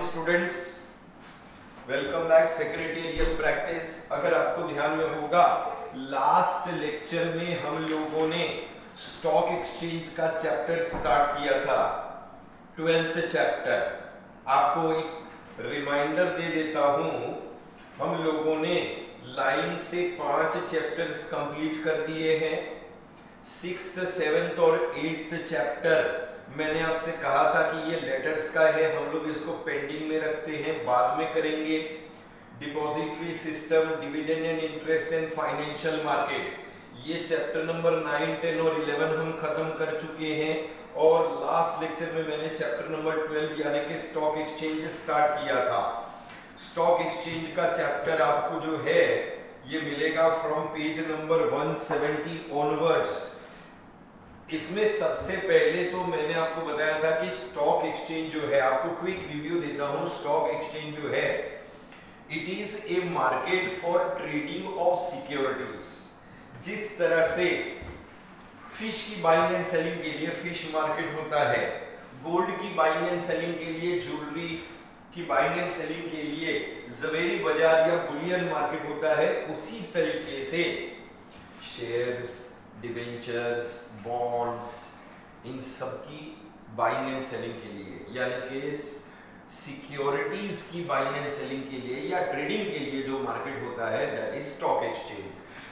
Morning students, welcome back secretarial practice. अगर आपको ध्यान में होगा, लास्ट लेक्चर में हम लोगों ने स्टॉक एक्सचेंज का चैप्टर स्टार्ट किया था, 12th चैप्टर। आपको एक रिमाइंडर दे देता हूं, हम लोगों ने लाइन से 5 चैप्टर्स कंप्लीट कर दिए हैं। 6th, 7th और 8th चैप्टर मैंने आपसे कहा था कि ये लेटर्स का है, हम लोग इसको पेंडिंग में रखते हैं, बाद में करेंगे। Depository system, dividend and interest and financial market, ये चैप्टर नंबर 9, 10 और 11 हम खत्म कर चुके हैं। और लास्ट लेक्चर में मैंने चैप्टर नंबर 12 यानी कि स्टॉक एक्सचेंज स्टार्ट किया था। स्टॉक एक्सचेंज का चैप्टर आपको जो है ये मिलेगा फ्रॉम पेज नंबर 170 ऑनवर्ड्स। इसमें सबसे पहले तो मैंने आपको बताया था कि स्टॉक एक्सचेंज जो है, आपको क्विक रिव्यू देता हूं। स्टॉक एक्सचेंज जो है, it is a market for trading of securities. जिस तरह से फिश की बाइंग एंड सेलिंग के लिए फिश मार्केट होता है, गोल्ड की बाइंग एंड सेलिंग के लिए, ज्वेलरी की बाइंग एंड सेलिंग के लिए जवेरी बाजार या बुलियन मार्केट होता है, उसी तरीके से शेयर्स, डिबेंचर्स, बॉन्ड्स, इन सब की बाइंग एंड सेलिंग के लिए, यानी कि सिक्योरिटीज की बाइंग एंड सेलिंग के लिए या ट्रेडिंग के लिए जो मार्केट होता है, that is stock exchange.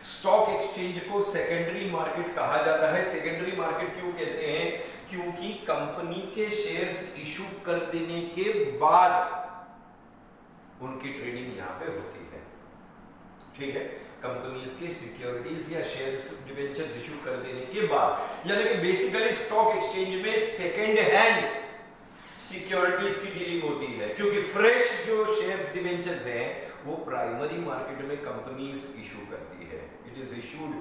Stock exchange को सेकेंडरी मार्केट कहा जाता है। सेकेंडरी मार्केट क्यों कहते हैं? क्योंकि कंपनी के शेयर्स इशू कर देने के बाद उनकी ट्रेडिंग यहां पे होती है। ठीक है, कंपनीज के सिक्योरिटीज या शेयर्स, डिबेंचर्स इशू कर देने के बाद, यानी कि बेसिकली स्टॉक एक्सचेंज में सेकेंड हैंड सिक्योरिटीज की डीलिंग होती है, क्योंकि फ्रेश जो शेयर्स, डिबेंचर्स हैं वो प्राइमरी मार्केट में कंपनीज इशू करती है। It is issued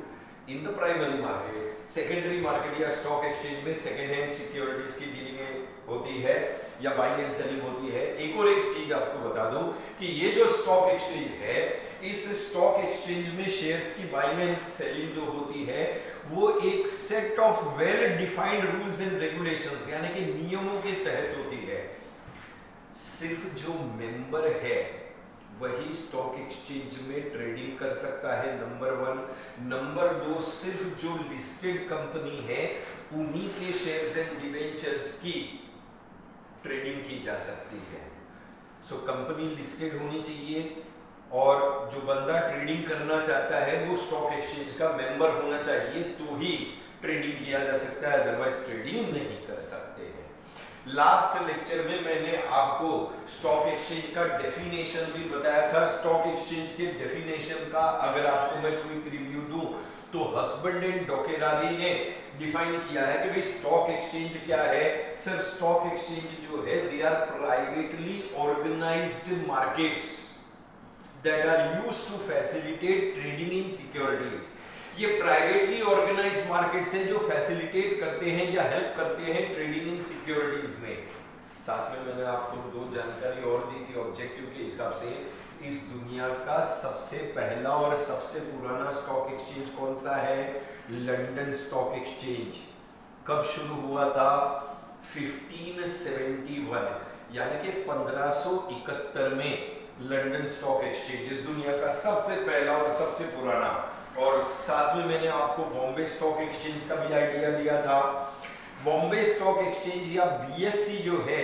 in the primary market. Secondary market या स्टॉक एक्सचेंज में सेकेंड हैंड सिक्योरिटीज की डीलिंग होती है या बाइंग एंड सेलिंग होती है। एक और एक चीज आपको बता दूं कि ये जो स्टॉक एक्सचेंज है, इस स्टॉक एक्सचेंज में शेयर्स की बाइंग एंड सेलिंग जो होती है वो एक set of well defined rules and regulations, यानी कि नियमों के तहत होती है। सिर्फ जो मेंबर है वही स्टॉक एक्सचेंज में ट्रेडिंग कर सकता है, नंबर 1। नंबर 2, सिर्फ जो लिस्टेड कंपनी है उन्हीं के शेयर्स एंड डिबेंचर्स की ट्रेडिंग की जा सकती है। सो कंपनी लिस्टेड होनी चाहिए और जो बंदा ट्रेडिंग करना चाहता है वो स्टॉक एक्सचेंज का मेंबर होना चाहिए, तो ही ट्रेडिंग किया जा सकता है, अदरवाइज ट्रेडिंग नहीं कर सकते हैं। लास्ट लेक्चर में मैंने आपको स्टॉक एक्सचेंज का डेफिनेशन भी बताया था। स्टॉक एक्सचेंज के डेफिनेशन का अगर आपको मैं क्विक रिव्यू दूं तो हस्बैंड एंड डोकेरारी ने डिफाइन किया है कि भाई स्टॉक एक्सचेंज क्या है। सर, स्टॉक एक्सचेंज जो है, they are privately organised markets that are used to facilitate trading in securities। ये प्राइवेटली ऑर्गेनाइज्ड मार्केट्स हैं जो फैसिलिटेट करते हैं या हेल्प करते हैं ट्रेडिंग इन सिक्योरिटीज में। साथ में मैंने आपको 2 जानकारी और दी थी ऑब्जेक्टिव के हिसाब से। इस दुनिया का सबसे पहला और सबसे पुराना स्टॉक एक्सचेंज कौन सा है? London stock exchange. कब शुरू हुआ था? 1571, यानी कि 1571 में लंदन स्टॉक एक्सचेंज इस दुनिया का सबसे पहला और सबसे पुराना। और साथ में मैंने आपको बॉम्बे स्टॉक एक्सचेंज का भी आइडिया दिया था। बॉम्बे स्टॉक एक्सचेंज या बीएससी जो है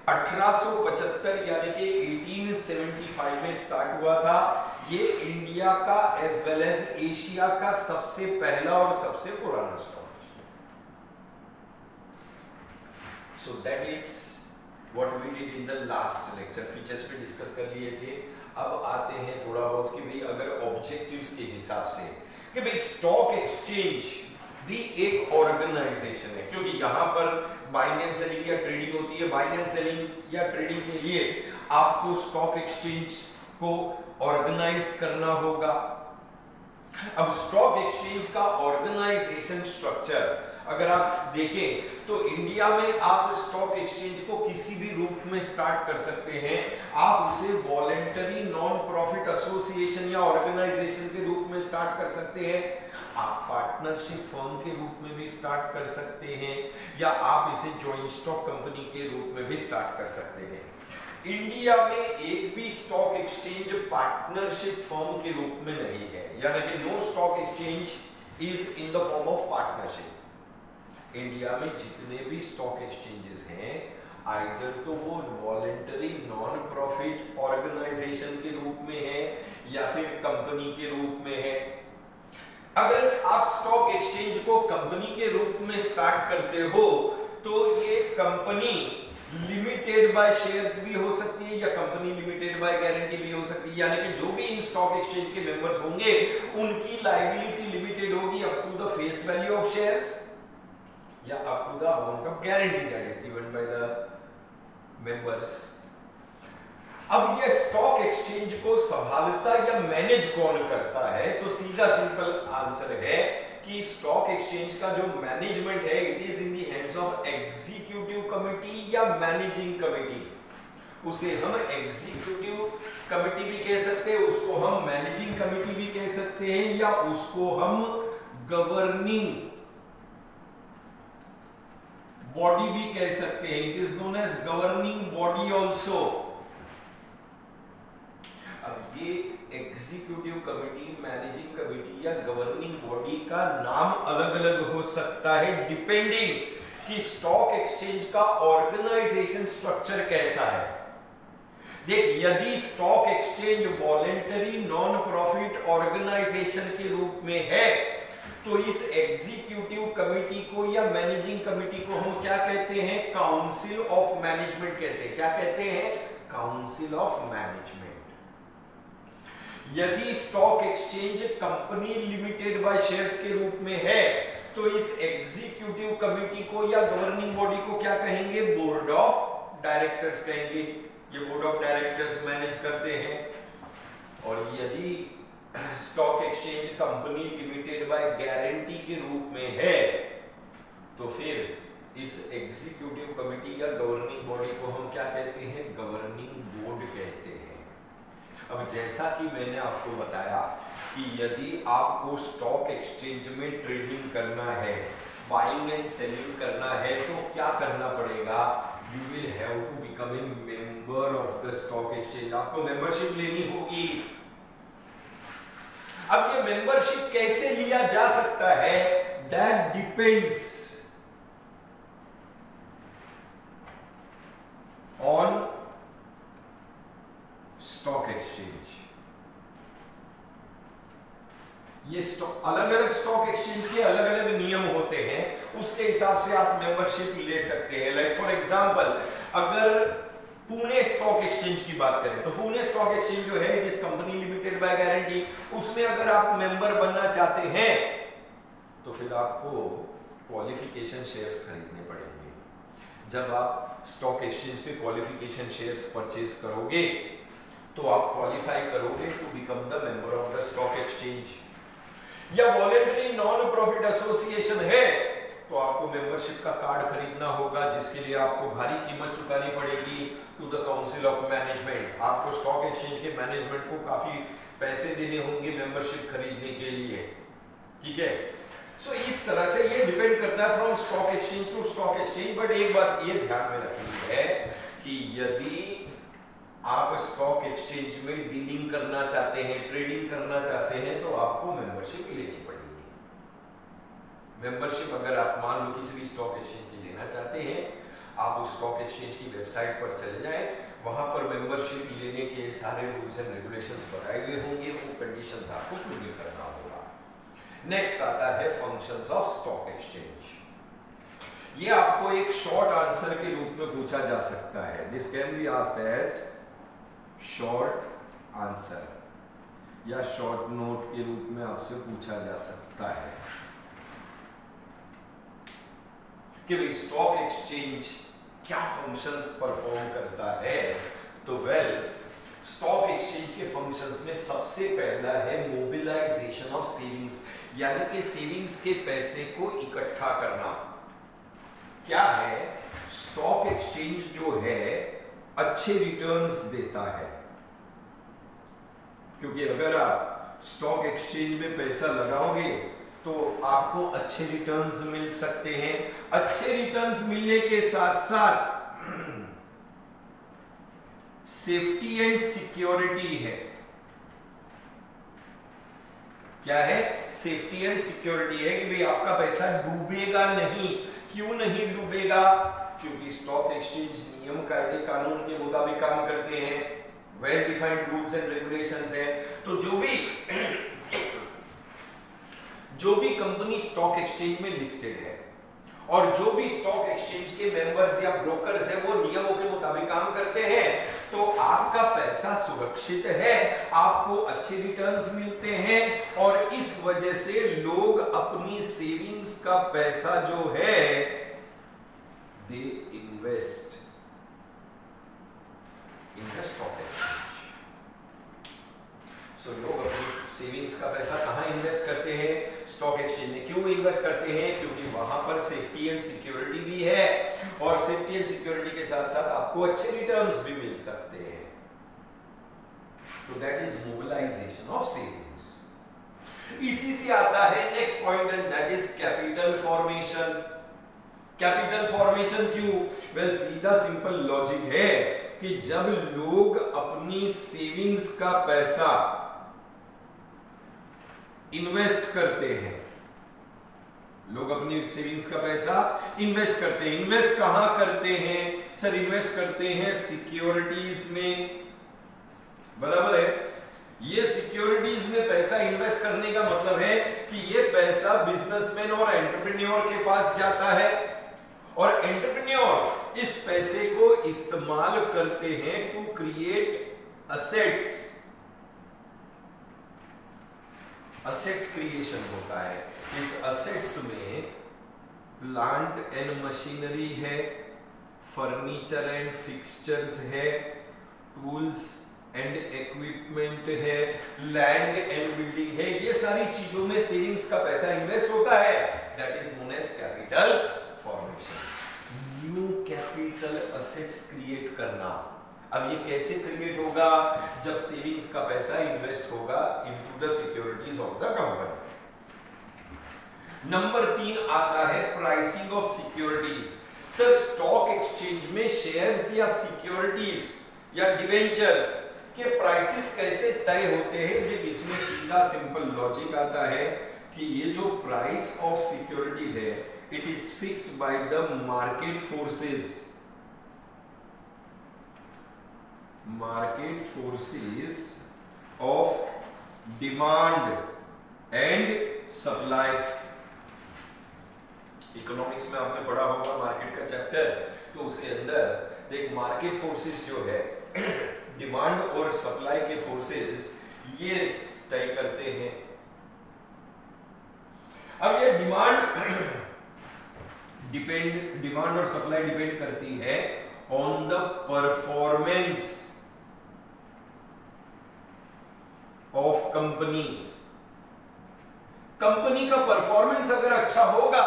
1875 यानी कि 1875 में स्टार्ट हुआ था। ये इंडिया का एज वेल एज एशिया का सबसे पहला और सबसे पुराना stock exchange. So that is What we did in the last lecture। Features पे डिस्कस कर लिए थे। अब आते हैं थोड़ा बहुत कि भाई अगर ऑब्जेक्टिव्स के हिसाब से कि भाई स्टॉक एक्सचेंज भी एक ऑर्गेनाइजेशन है, क्योंकि यहाँ पर बाइंग एंड सेलिंग या ट्रेडिंग होती है। बाइंग एंड सेलिंग या ट्रेडिंग के लिए आपको स्टॉक एक्सचेंज को ऑर्गेनाइज करना होगा। अब स्टॉक एक्सचेंज का ऑर्गेनाइजेशन स्ट्रक्चर अगर आप देखें तो इंडिया में आप स्टॉक एक्सचेंज को किसी भी रूप में स्टार्ट कर सकते हैं। आप उसे वॉलेंटरी नॉन प्रॉफिट एसोसिएशन या ऑर्गेनाइजेशन के रूप में स्टार्ट कर सकते हैं। आप पार्टनरशिप फर्म के रूप में भी स्टार्ट कर सकते हैं, या आप इसे जॉइंट स्टॉक कंपनी के रूप में भी स्टार्ट कर सकते हैं। इंडिया में एक भी स्टॉक एक्सचेंज पार्टनरशिप फर्म के रूप में नहीं है, यानी कि no stock exchange is in the form of partnership. India में जितने भी स्टॉक एक्सचेंजेस हैं, आइदर तो वो वॉलेंटरी नॉन प्रॉफिट ऑर्गेनाइजेशन के रूप में है या फिर कंपनी के रूप में है। अगर आप स्टॉक एक्सचेंज को कंपनी के रूप में स्टार्ट करते हो तो ये कंपनी लिमिटेड बाय शेयर्स भी हो सकती है या कंपनी लिमिटेड बाय गारंटी भी हो सकती है, यानी कि जो भी इन स्टॉक एक्सचेंज के मेंबर्स होंगे उनकी लायबिलिटी लिमिटेड होगी up to the face value of shares या up to the amount of guarantee that is given by the members. अब ये स्टॉक एक्सचेंज को संभालता या मैनेज कौन करता है, तो सीधा सिंपल आंसर है कि स्टॉक एक्सचेंज का जो मैनेजमेंट है it is in the hands of executive committee या मैनेजिंग कमिटी। उसे हम एग्जीक्यूटिव कमिटी भी कह सकते हैं, उसको हम मैनेजिंग कमिटी भी कह सकते हैं या उसको हम गवर्निंग बॉडी भी कह सकते हैं। It is known as governing body also. अब ये एग्जीक्यूटिव कमिटी, मैनेजिंग कमिटी या गवर्निंग बॉडी का नाम अलग अलग हो सकता है डिपेंडिंग कि स्टॉक एक्सचेंज का ऑर्गेनाइजेशन स्ट्रक्चर कैसा है। देख, यदि stock exchange voluntary non profit organisation के रूप में है तो इस एग्जीक्यूटिव कमिटी को या मैनेजिंग कमिटी को हम क्या कहते हैं? काउंसिल ऑफ मैनेजमेंट कहते हैं। क्या कहते हैं? Council of management. यदि stock exchange company limited by shares के रूप में है तो इस एग्जीक्यूटिव कमिटी को या गवर्निंग बॉडी को क्या कहेंगे? बोर्ड ऑफ डायरेक्टर्स कहेंगे। ये बोर्ड ऑफ डायरेक्टर्स मैनेज करते हैं। और यदि stock exchange company limited by guarantee के रूप में है तो फिर इस एग्जीक्यूटिव कमिटी या गवर्निंग बॉडी को हम क्या कहते हैं? गवर्निंग बोर्ड कहते हैं। अब जैसा कि मैंने आपको बताया कि यदि आपको स्टॉक एक्सचेंज में ट्रेडिंग करना है, बाइंग एंड सेलिंग करना है, तो क्या करना पड़ेगा? You will have to become a member of the stock exchange. आपको मेंबरशिप लेनी होगी। अब ये मेंबरशिप कैसे लिया जा सकता है? That depends on stock exchange. ये अलग अलग स्टॉक एक्सचेंज के अलग अलग नियम होते हैं, उसके हिसाब से आप मेंबरशिप ले सकते हैं। लाइक फॉर एग्जांपल, अगर पुणे स्टॉक एक्सचेंज की बात करें तो पुणे स्टॉक एक्सचेंज जो है it is company limited by guarantee. उसमें अगर आप मेंबर बनना चाहते हैं तो फिर आपको क्वालिफिकेशन शेयर्स खरीदने पड़ेंगे। जब आप स्टॉक एक्सचेंज के क्वालिफिकेशन शेयर्स परचेज करोगे तो आप क्वालिफाई करोगे to become the member of the stock exchange. या वॉलेंटरी नॉन प्रॉफिट एसोसिएशन है तो आपको मेंबरशिप का कार्ड खरीदना होगा, जिसके लिए आपको भारी कीमत चुकानी पड़ेगी to the council of management. आपको स्टॉक एक्सचेंज के मैनेजमेंट को काफी पैसे देने होंगे मेंबरशिप खरीदने के लिए। ठीक है, सो इस तरह से ये डिपेंड करता है from stock exchange to stock exchange. But एक बात ये ध्यान में रखनी है कि यदि आप स्टॉक एक्सचेंज में डीलिंग करना चाहते हैं, ट्रेडिंग करना चाहते हैं, तो आपको मेंबरशिप लेनी पड़ेगी। मेंबरशिप अगर आप मान लो किसी भी स्टॉक एक्सचेंज की लेना चाहते हैं, आप उस स्टॉक एक्सचेंज की वेबसाइट पर चले जाएं, वहां पर मेंबरशिप लेने के सारे रूल्स एंड रेगुलेशंस बताए हुए होंगे, वो कंडीशंस आपको फुलफिल करना होगा। नेक्स्ट आता है फंक्शंस ऑफ स्टॉक एक्सचेंज। ये आपको एक शॉर्ट आंसर के रूप में पूछा जा सकता है। This can be asked as short answer या शॉर्ट नोट के रूप में आपसे पूछा जा सकता है कि स्टॉक एक्सचेंज क्या फंक्शंस परफॉर्म करता है। तो स्टॉक एक्सचेंज के फंक्शंस में सबसे पहला है मोबिलाइजेशन ऑफ सेविंग्स, यानी कि सेविंग्स के पैसे को इकट्ठा करना। क्या है? स्टॉक एक्सचेंज जो है अच्छे रिटर्न्स देता है, क्योंकि अगर आप स्टॉक एक्सचेंज में पैसा लगाओगे तो आपको अच्छे रिटर्न्स मिल सकते हैं। अच्छे रिटर्न्स मिलने के साथ साथ सेफ्टी एंड सिक्योरिटी है। क्या है? सेफ्टी एंड सिक्योरिटी है कि भाई आपका पैसा डूबेगा नहीं। क्यों नहीं डूबेगा? क्योंकि स्टॉक एक्सचेंज नियम कायदे कानून के मुताबिक काम करते हैं, well defined rules and regulations हैं। तो जो भी कंपनी स्टॉक एक्सचेंज में लिस्टेड है और जो भी स्टॉक एक्सचेंज के मेंबर्स या ब्रोकर्स हैं वो नियमों के मुताबिक काम करते हैं, तो आपका पैसा सुरक्षित है, आपको अच्छे रिटर्न्स मिलते हैं और इस वजह से लोग अपनी सेविंग्स का पैसा जो है they invest in the stock exchange. So लोग अपनी सेविंग्स का पैसा कहां इन्वेस्ट करते हैं? स्टॉक एक्सचेंज में। क्यों इन्वेस्ट करते हैं? क्योंकि वहां पर सेफ्टी एंड सिक्योरिटी भी है और सेफ्टी एंड सिक्योरिटी के साथ साथ आपको अच्छे रिटर्न्स भी मिल सकते हैं। तो that is mobilisation of savings. इसी से आता है next point and that is capital formation. Capital formation क्यों? वेल सीधा सिंपल लॉजिक है कि जब लोग अपनी सेविंग्स का पैसा इन्वेस्ट करते हैं, लोग अपनी सेविंग्स का पैसा इन्वेस्ट करते हैं। इन्वेस्ट कहां करते हैं? सर इन्वेस्ट करते हैं सिक्योरिटीज में, बराबर है। ये सिक्योरिटीज में पैसा इन्वेस्ट करने का मतलब है कि ये पैसा बिजनेसमैन और एंटरप्रेन्योर के पास जाता है और एंटरप्रेन्योर इस पैसे को इस्तेमाल करते हैं to create assets. Asset creation होता है। इस असेट्स में प्लांट एंड मशीनरी है, फर्नीचर एंड फिक्सचर्स है, टूल्स एंड इक्विपमेंट है, लैंड एंड बिल्डिंग है। ये सारी चीजों में सेविंग्स का पैसा इन्वेस्ट होता है। That is known as capital formation. New capital assets create करना। अब ये कैसे क्रिएट होगा? जब सेविंग्स का पैसा इन्वेस्ट होगा into the securities of the company. Number 3 आता है pricing of securities. Sir stock exchange में शेयर्स या सिक्योरिटीज या डिवेंचर्स के प्राइसेस कैसे तय होते हैं? जब इसमें सीधा सिंपल लॉजिक आता है कि ये जो प्राइस ऑफ सिक्योरिटीज है it is fixed by the market forces. Market forces of demand and supply. Economics में आपने पढ़ा होगा मार्केट का चैप्टर, तो उसके अंदर एक मार्केट फोर्सेस जो है डिमांड और सप्लाई के फोर्सेस ये तय करते हैं। अब ये डिमांड और सप्लाई डिपेंड करती है on the performance of company. Company का परफॉर्मेंस अगर अच्छा होगा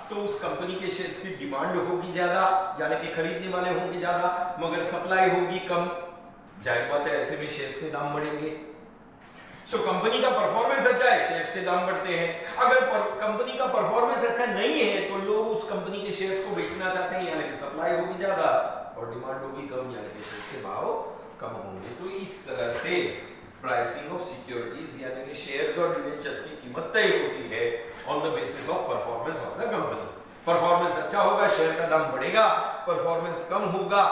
तो उस कंपनी के शेयर्स की डिमांड होगी ज्यादा, यानी कि खरीदने वाले होंगे ज्यादा, मगर सप्लाई होगी कम, जाहिर बात है ऐसे में शेयर्स के दाम बढ़ेंगे। सो कंपनी का परफॉर्मेंस अच्छा है, शेयर्स के दाम बढ़ते हैं। अगर कंपनी का परफॉर्मेंस अच्छा नहीं है तो लोग उस कंपनी के शेयर्स को बेचना चाहते हैं, यानी कि सप्लाई होगी ज्यादा और डिमांड होगी कम, यानी कि शेयर्स के भाव कम होंगे। तो इस तरह से प्राइसिंग ऑफ सिक्योरिटीज यानी कि शेयर्स और डिवेंचर्स की कीमत तय होती है on the basis of performance of the company. Performance अच्छा होगा शेयर का दाम बढ़ेगा, परफॉर्मेंस कम होगा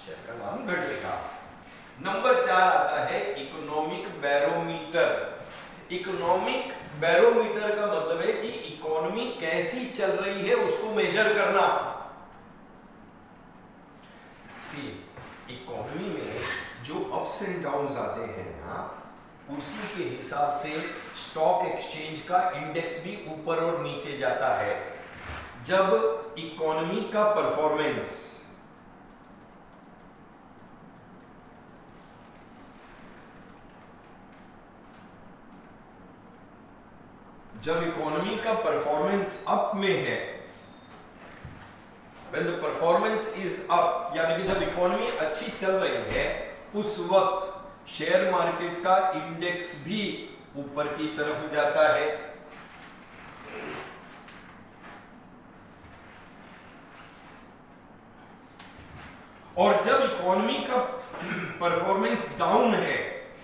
शेयर का दाम घटेगा। नंबर 4 आता है इकोनॉमिक बैरोमीटर। इकोनॉमिक बैरोमीटर का मतलब है कि इकोनॉमी कैसी चल रही है उसको मेजर करना। सी इकोनॉमी में जो अप्स एंड डाउन्स आते हैं ना, उसी के हिसाब से स्टॉक एक्सचेंज का इंडेक्स भी ऊपर और नीचे जाता है। जब इकोनॉमी का परफॉर्मेंस अप में है, when the performance is up, यानी कि जब इकोनॉमी अच्छी चल रही है उस वक्त शेयर मार्केट का इंडेक्स भी ऊपर की तरफ जाता है। और जब इकोनॉमी का परफॉर्मेंस डाउन है,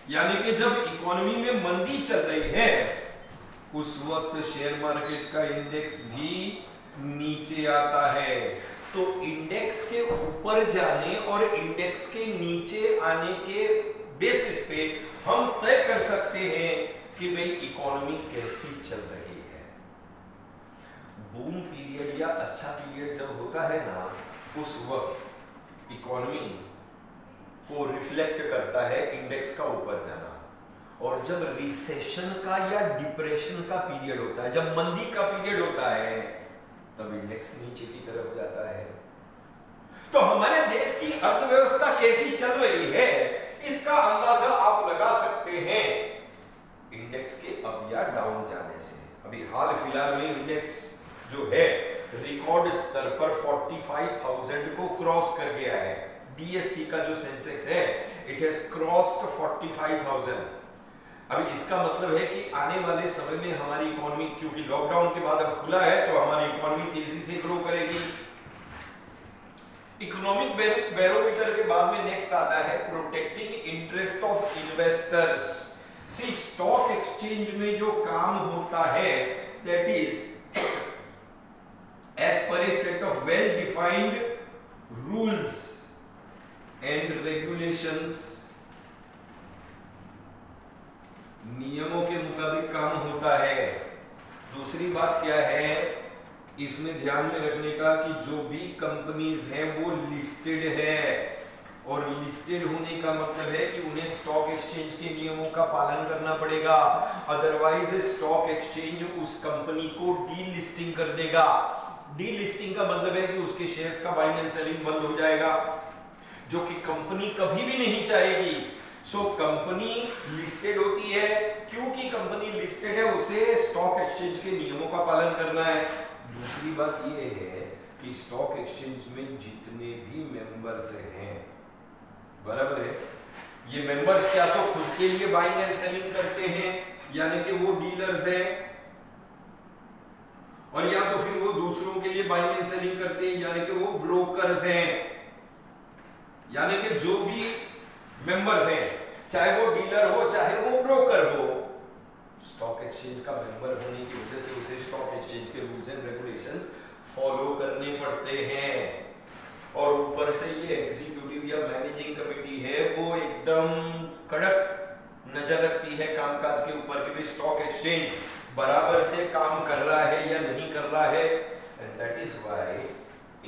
यानी कि जब इकोनॉमी में मंदी चल रही है उस वक्त शेयर मार्केट का इंडेक्स भी नीचे आता है। तो इंडेक्स के ऊपर जाने और इंडेक्स के नीचे आने के बेसिस पे हम तय कर सकते हैं कि भाई इकोनॉमी कैसी चल रही है। बूम पीरियड या अच्छा पीरियड जब होता है ना, उस वक्त इकोनॉमी को रिफ्लेक्ट करता है इंडेक्स का ऊपर जाना, और जब रिसेशन का या डिप्रेशन का पीरियड होता है, जब मंदी का पीरियड होता है, तब इंडेक्स नीचे की तरफ जाता है। तो हमारे देश की अर्थव्यवस्था कैसी चल रही है इसका अंदाजा आप लगा सकते हैं इंडेक्स के अप या डाउन जाने से। अभी हाल फिलहाल में इंडेक्स जो है रिकॉर्ड स्तर पर 45,000 को क्रॉस कर गया है। बीएससी का जो सेंसेक्स है इट हैज क्रॉस्ड 45,000। अभी इसका मतलब है कि आने वाले समय में हमारी इकोनॉमी, क्योंकि लॉकडाउन के बाद अब खुला है, तो हमारी इकोनॉमी तेजी से ग्रो करेगी। इकोनॉमिक बैरोमीटर के बाद में नेक्स्ट आता है protecting interest of investors. See stock exchange में जो काम होता है that is as per a set of well defined rules and regulations. नियमों के मुताबिक काम होता है। दूसरी बात क्या है इसमें ध्यान में रखने का कि जो भी कंपनीज हैं वो लिस्टेड है, और लिस्टेड होने का मतलब है कि उन्हें स्टॉक एक्सचेंज के नियमों का पालन करना पड़ेगा, अदरवाइज स्टॉक एक्सचेंज उस कंपनी को डीलिस्टिंग कर देगा। डीलिस्टिंग का मतलब है कि उसके शेयर्स का बाइंग एंड सेलिंग बंद हो जाएगा, जो कि कंपनी कभी भी नहीं चाहेगी। सो कंपनी लिस्टेड होती है, क्योंकि कंपनी लिस्टेड है उसे स्टॉक एक्सचेंज के नियमों का पालन करना है। दूसरी बात यह है कि स्टॉक एक्सचेंज में जितने भी मेंबर्स हैं, बराबर है, ये मेंबर्स क्या तो खुद के लिए बाइंग एंड सेलिंग करते हैं, यानी कि वो डीलर्स हैं, और या तो फिर वो दूसरों के लिए बाइंग एंड सेलिंग करते हैं, यानी कि वो ब्रोकर्स हैं। यानी कि जो भी मेंबर्स हैं, चाहे वो डीलर हो चाहे वो ब्रोकर हो, स्टॉक एक्सचेंज का मेंबर होने की वजह से उसे स्टॉक एक्सचेंज के रूल्स एंड रेगुलेशंस फॉलो करने पड़ते हैं। और ऊपर से ये एग्जीक्यूटिव या मैनेजिंग कमेटी है वो एकदम कड़क नजर रखती है कामकाज के ऊपर कि भाई स्टॉक एक्सचेंज बराबर से काम कर रहा है या नहीं कर रहा है। And that is why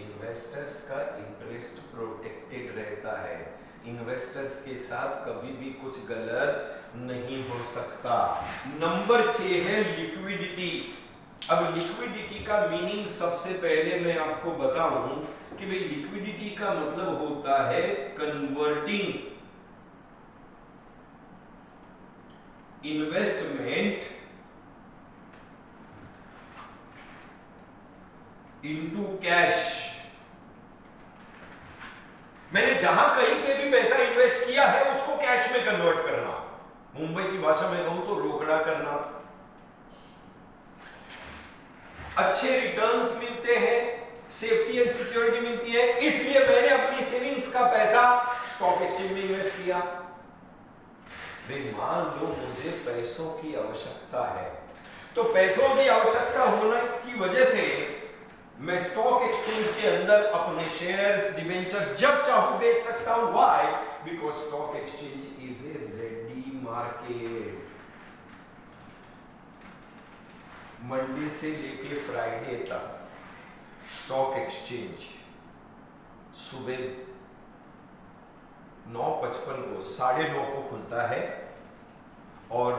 investors का इंटरेस्ट प्रोटेक्टेड रहता है। इन्वेस्टर्स के साथ कभी भी कुछ गलत नहीं हो सकता। नंबर 6 है लिक्विडिटी। अब लिक्विडिटी का मीनिंग सबसे पहले मैं आपको बताऊं कि भाई लिक्विडिटी का मतलब होता है कन्वर्टिंग इन्वेस्टमेंट इनटू कैश। मैंने जहां कहीं पे भी पैसा इन्वेस्ट किया है उसको कैश में कन्वर्ट करना, मुंबई की भाषा में कहूं तो रोकड़ा करना। अच्छे रिटर्न्स मिलते हैं, सेफ्टी एंड सिक्योरिटी मिलती है, इसलिए मैंने अपनी सेविंग्स का पैसा स्टॉक एक्सचेंज में इन्वेस्ट किया। मान लो मुझे पैसों की आवश्यकता है, तो पैसों की आवश्यकता होने की वजह से मैं स्टॉक एक्सचेंज के अंदर अपने शेयर्स, डिबेंचर्स जब चाहूं बेच सकता हूं। Why? Because stock exchange is a ready market. Monday से लेके फ्राइडे तक स्टॉक एक्सचेंज सुबह 9:55 को 9:30 को खुलता है और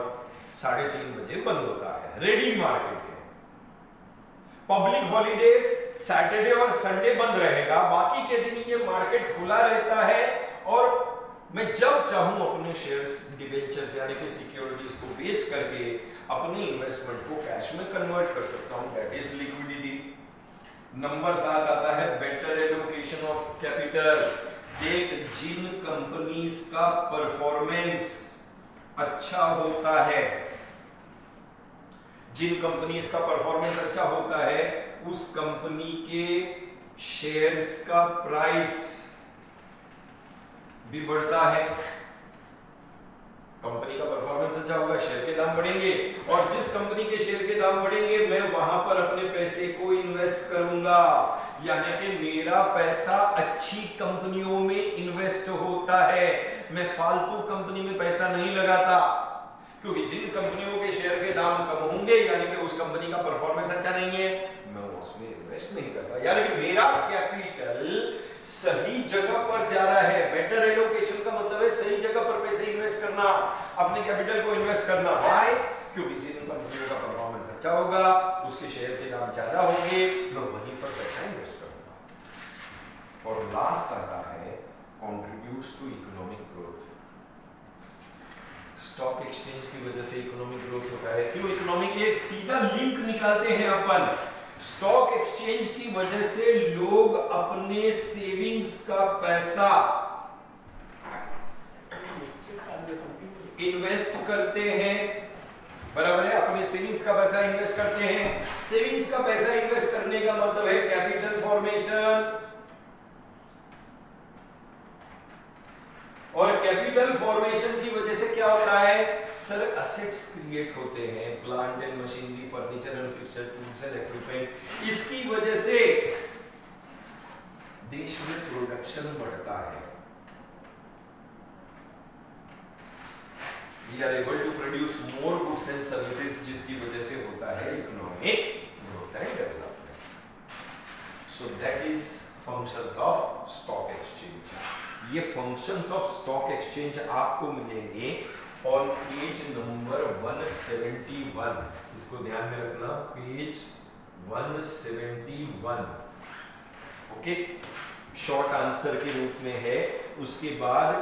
3:30 बजे बंद होता है। रेडी मार्केट है। पब्लिक हॉलीडेज सैटरडे और संडे बंद रहेगा, बाकी के दिन ये मार्केट खुला रहता है और मैं जब चाहूं अपने शेयर्स, डिबेंचर्स यानी कि सिक्योरिटीज को बेच करके अपने इन्वेस्टमेंट को कैश में कन्वर्ट कर सकता हूं। That is liquidity. नंबर 7 आता है बेटर एलोकेशन ऑफ कैपिटल। देख, जिन कंपनीज का परफॉर्मेंस अच्छा होता है, जिन कंपनीज का परफॉर्मेंस अच्छा होता है उस कंपनी के शेयर्स का प्राइस भी बढ़ता है। कंपनी का परफॉर्मेंस अच्छा होगा, शेयर के दाम बढ़ेंगे, और जिस कंपनी के शेयर के दाम बढ़ेंगे मैं वहां पर अपने पैसे को इन्वेस्ट करूंगा, यानी कि मेरा पैसा अच्छी कंपनियों में इन्वेस्ट होता है। मैं फालतू कंपनी में पैसा नहीं लगाता, क्योंकि जिन कंपनियों के शेयर के दाम कम होंगे यानी कि उस कंपनी का परफॉर्मेंस अच्छा नहीं है, मैं उसमें इन्वेस्ट नहीं करता। यानी कि मेरा कैपिटल सही जगह पर जा रहा है। बेटर एलोकेशन का मतलब है सही जगह पर पैसे इन्वेस्ट करना, अपने कैपिटल को इन्वेस्ट करना। व्हाई? क्योंकि जिन कंपनियों का परफॉर्मेंस अच्छा होगा, उसके शेयर के दाम ज्यादा होंगे, मैं वहीं पर पैसा इन्वेस्ट करूंगा। और लास्ट आता है contributes to economic growth. Stock exchange की वजह से इकोनॉमिक ग्रोथ होता है। क्यों इकोनॉमिक? एक सीधा लिंक निकालते हैं अपन। स्टॉक एक्सचेंज की वजह से लोग अपने सेविंग्स का पैसा इन्वेस्ट करते हैं, बराबर है? अपने सेविंग्स का पैसा इन्वेस्ट करते हैं। सेविंग्स का पैसा इन्वेस्ट करने का मतलब है कैपिटल फॉर्मेशन, और कैपिटल फॉर्मेशन की वजह से क्या होता है सर? असेट्स क्रिएट होते हैं, plant and machinery, furniture and fixture, tools and equipment. इसकी वजह से देश में प्रोडक्शन बढ़ता है। We are able to produce more goods and services, जिसकी वजह से होता है economic growth and development. So that is functions of stock exchange। ये फंक्शंस ऑफ स्टॉक एक्सचेंज आपको मिलेंगे ऑन पेज नंबर 171। इसको ध्यान में रखना, पेज 171। ओके, शॉर्ट आंसर के रूप में है। उसके बाद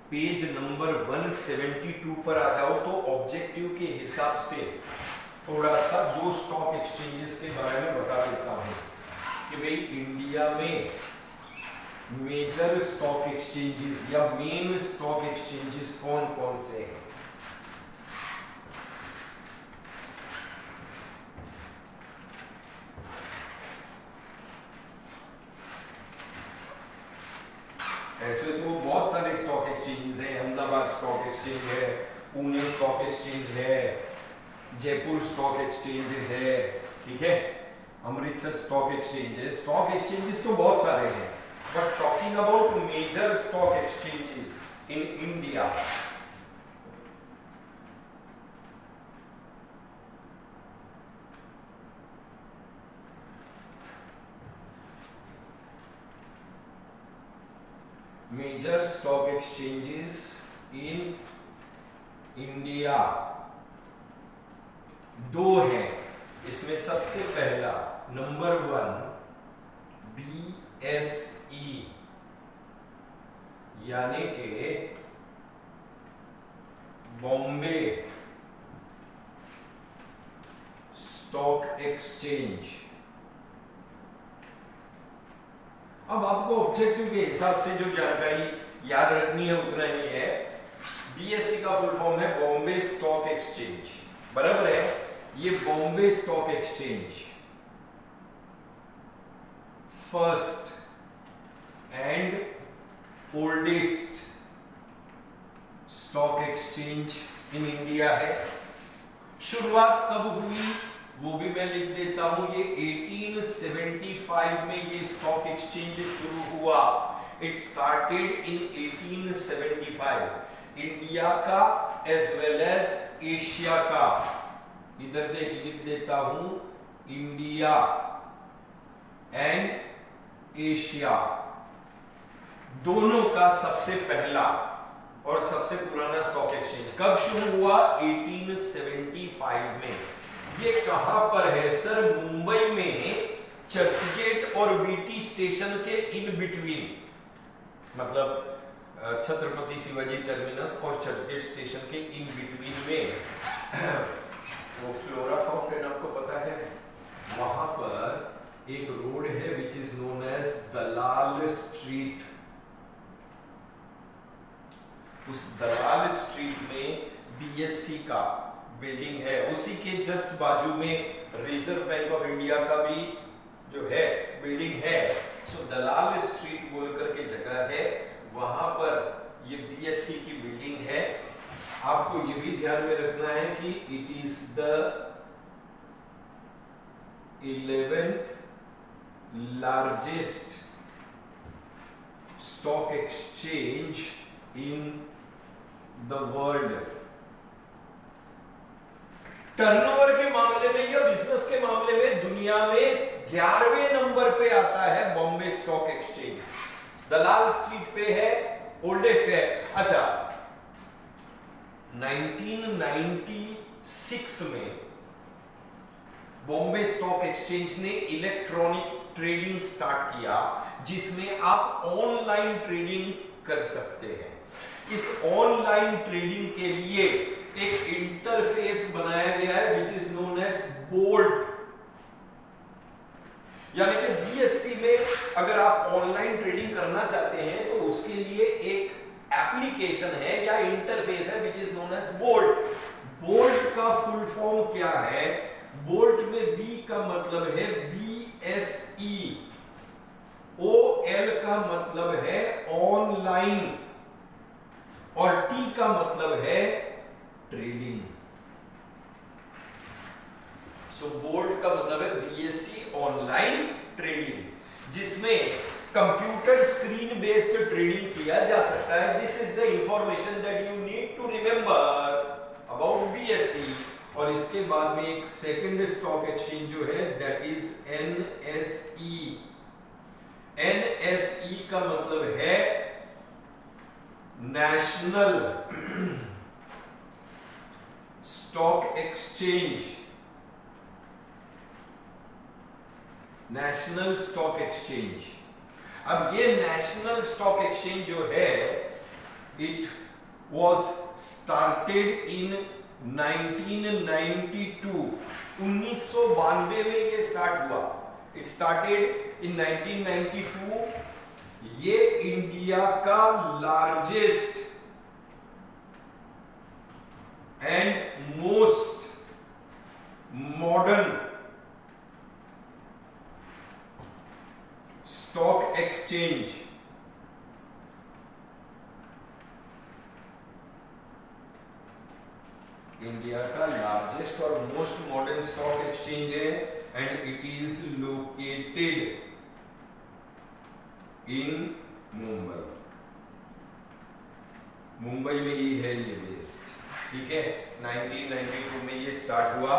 पेज नंबर 172 पर आ जाओ तो ऑब्जेक्टिव के हिसाब से थोड़ा सा दो स्टॉक एक्सचेंजेस के बारे में बता देता हूं कि भाई इंडिया में मेजर स्टॉक एक्सचेंजेस या मेन स्टॉक एक्सचेंजेस कौन कौन से हैं। ऐसे तो बहुत सारे स्टॉक एक्सचेंजेस हैं। अहमदाबाद स्टॉक एक्सचेंज है, पुणे स्टॉक एक्सचेंज है, जयपुर स्टॉक एक्सचेंज है, ठीक है, अमृतसर स्टॉक एक्सचेंज है। स्टॉक एक्सचेंजेस तो बहुत सारे हैं, but talking about major stock exchanges in India, major stock exchanges in India दो हैं। इसमें सबसे पहला नंबर 1 BSE यानी कि बॉम्बे स्टॉक एक्सचेंज। अब आपको ऑब्जेक्टिव के हिसाब से जो जानकारी याद रखनी है उतना ही है। बीएससी का फुल फॉर्म है बॉम्बे स्टॉक एक्सचेंज, बराबर है? ये Bombay stock exchange first and oldest stock exchange in India है। शुरुआत कब हुई वो भी मैं लिख देता हूं। ये 1875 में ये स्टॉक एक्सचेंज शुरू हुआ। It started in 1875। इंडिया का एज वेल एज एशिया का, इधर देख लिख देता हूं, इंडिया एंड एशिया दोनों का सबसे पहला और सबसे पुराना स्टॉक एक्सचेंज कब शुरू हुआ? 1875 में। ये कहां पर है सर? मुंबई में चर्चगेट और वीटी स्टेशन के इन बिटवीन, मतलब छत्रपति शिवाजी टर्मिनस और चर्चगेट स्टेशन के इन बिटवीन में वो फ्लोरा फाउंटेन आपको पता है, वहां पर एक रोड है which is known as Dalal street. उस दलाल स्ट्रीट में बीएससी का बिल्डिंग है। उसी के जस्ट बाजू में रिजर्व बैंक ऑफ इंडिया का भी जो है बिल्डिंग है। सो दलाल स्ट्रीट बोल करके जगह है, वहां पर ये बीएससी की बिल्डिंग है। आपको ये भी ध्यान में रखना है कि it is the 11th largest stock exchange in the world. Turnover के मामले में या बिजनेस के मामले में दुनिया में 11वें नंबर पे आता है बॉम्बे स्टॉक एक्सचेंज। दलाल स्ट्रीट पे है, ओल्डेस्ट है। अच्छा, 1996 में बॉम्बे स्टॉक एक्सचेंज ने इलेक्ट्रॉनिक ट्रेडिंग स्टार्ट किया, जिसमें आप ऑनलाइन ट्रेडिंग कर सकते हैं। इस ऑनलाइन ट्रेडिंग के लिए एक इंटरफेस बनाया गया है which is known as BOLT. यानी कि बीएससी में अगर आप ऑनलाइन ट्रेडिंग करना चाहते हैं तो उसके लिए एक एप्लीकेशन है या इंटरफेस है which is known as BOLT. BOLT का फुल फॉर्म क्या है? बोल्ट में बी का मतलब है BSE, OL का मतलब है ऑनलाइन और T का मतलब है ट्रेडिंग। सो बोल्ट का मतलब है BSE ऑनलाइन ट्रेडिंग, जिसमें कंप्यूटर स्क्रीन बेस्ड ट्रेडिंग किया जा सकता है। This is the information that you need to remember about BSE। और इसके बाद में एक सेकंड स्टॉक एक्सचेंज जो है दैट इज NSE। NSE का मतलब है national stock exchange. National stock exchange. अब ये नेशनल स्टॉक एक्सचेंज जो है इट वॉज स्टार्टेड इन 1992। 1992 में ये स्टार्ट हुआ। It started in 1992। ये इंडिया का largest and most modern stock exchange. India का लार्जेस्ट और मोस्ट मॉडर्न स्टॉक एक्सचेंज है and it is located in Mumbai. Mumbai में ही है ये बेस्ड। ठीक है, 1992 में ये स्टार्ट हुआ।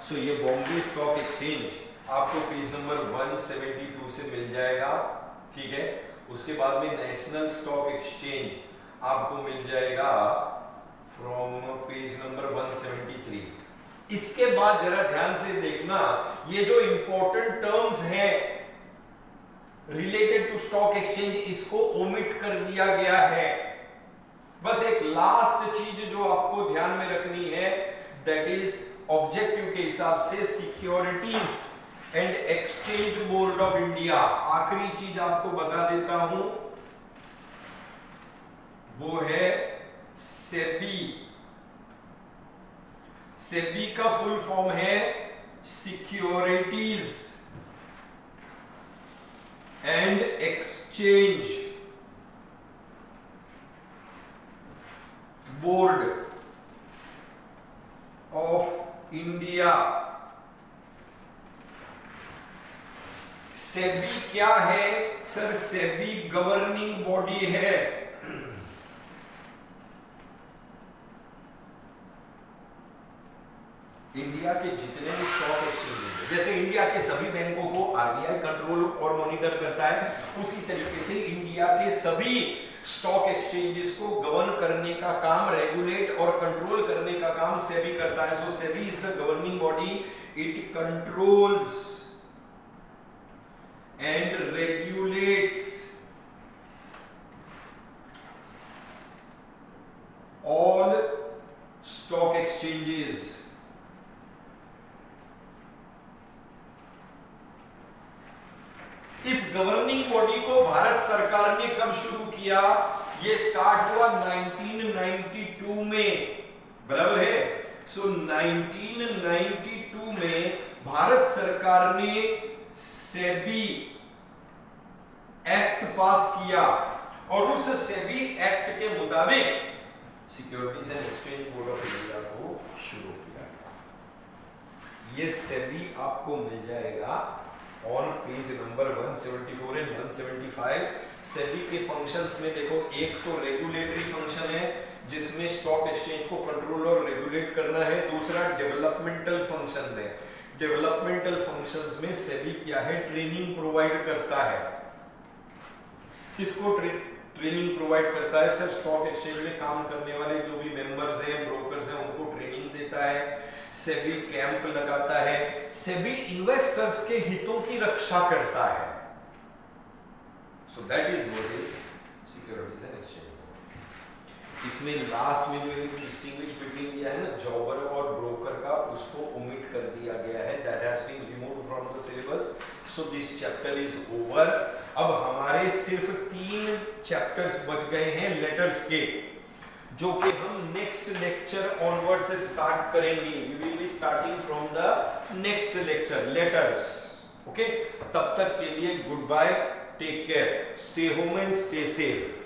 सो ये बॉम्बे स्टॉक एक्सचेंज आपको पेज नंबर 172 से मिल जाएगा। ठीक है, उसके बाद में नेशनल स्टॉक एक्सचेंज आपको मिल जाएगा फ्रॉम पेज नंबर 173। इसके बाद जरा ध्यान से देखना, ये जो इंपॉर्टेंट टर्म्स हैं रिलेटेड टू स्टॉक एक्सचेंज, इसको ओमिट कर दिया गया है। बस एक लास्ट चीज जो आपको ध्यान में रखनी है दैट इज ऑब्जेक्टिव के हिसाब से securities and exchange board of India. आखिरी चीज आपको बता देता हूं, वो है सेबी। सेबी का फुल फॉर्म है securities and exchange board of India. SEBI क्या है सर? सेबी गवर्निंग बॉडी है। इंडिया के जितने भी स्टॉक एक्सचेंज हैं, जैसे इंडिया के सभी बैंकों को आरबीआई कंट्रोल और मॉनिटर करता है, उसी तरीके से इंडिया के सभी स्टॉक एक्सचेंजेस को गवर्न करने का काम, रेगुलेट और कंट्रोल करने का काम सेबी करता है। So SEBI is the governing body. It controls and regulates all stock exchanges. इस गवर्निंग बॉडी को भारत सरकार ने कब शुरू किया? ये स्टार्ट हुआ 1992 में, बराबर है। सो 1992 में भारत सरकार ने सेबी एक्ट पास किया और उस सेबी एक्ट के मुताबिक securities and exchange board of India को शुरू किया गया। ये सेबी आपको मिल जाएगा on page number 174 and 175। SEBI के फंक्शंस में देखो, एक तो रेगुलेटरी फंक्शन है जिसमें स्टॉक एक्सचेंज को कंट्रोल और रेगुलेट करना है, दूसरा डेवलपमेंटल फंक्शंस है। डेवलपमेंटल फंक्शंस में सेबी क्या है, ट्रेनिंग प्रोवाइड करता है। किसको ट्रेनिंग प्रोवाइड करता है? सिर्फ स्टॉक एक्सचेंज में काम करने वाले जो भी मेंबर्स हैं, ब्रोकर्स हैं, उनको ट्रेनिंग देता है। सेबी कैंप लगाता है। सेबी इन्वेस्टर्स के हितों की रक्षा करता है। So that is what is securities and exchange. इसमें लास्ट में जो एक डिस्टिंग्विश बिटवीन दिया है ना, जॉबर और ब्रोकर का, उसको ओमिट कर दिया गया है। That has been removed from the syllabus. So this chapter is over. अब हमारे सिर्फ 3 चैप्टर्स बच गए हैं लेटर्स के, जो कि हम नेक्स्ट लेक्चर ऑनवर्ड से स्टार्ट करेंगे। We will be starting from the next lecture, letters. Okay, तब तक के लिए goodbye, take care, stay home and stay safe.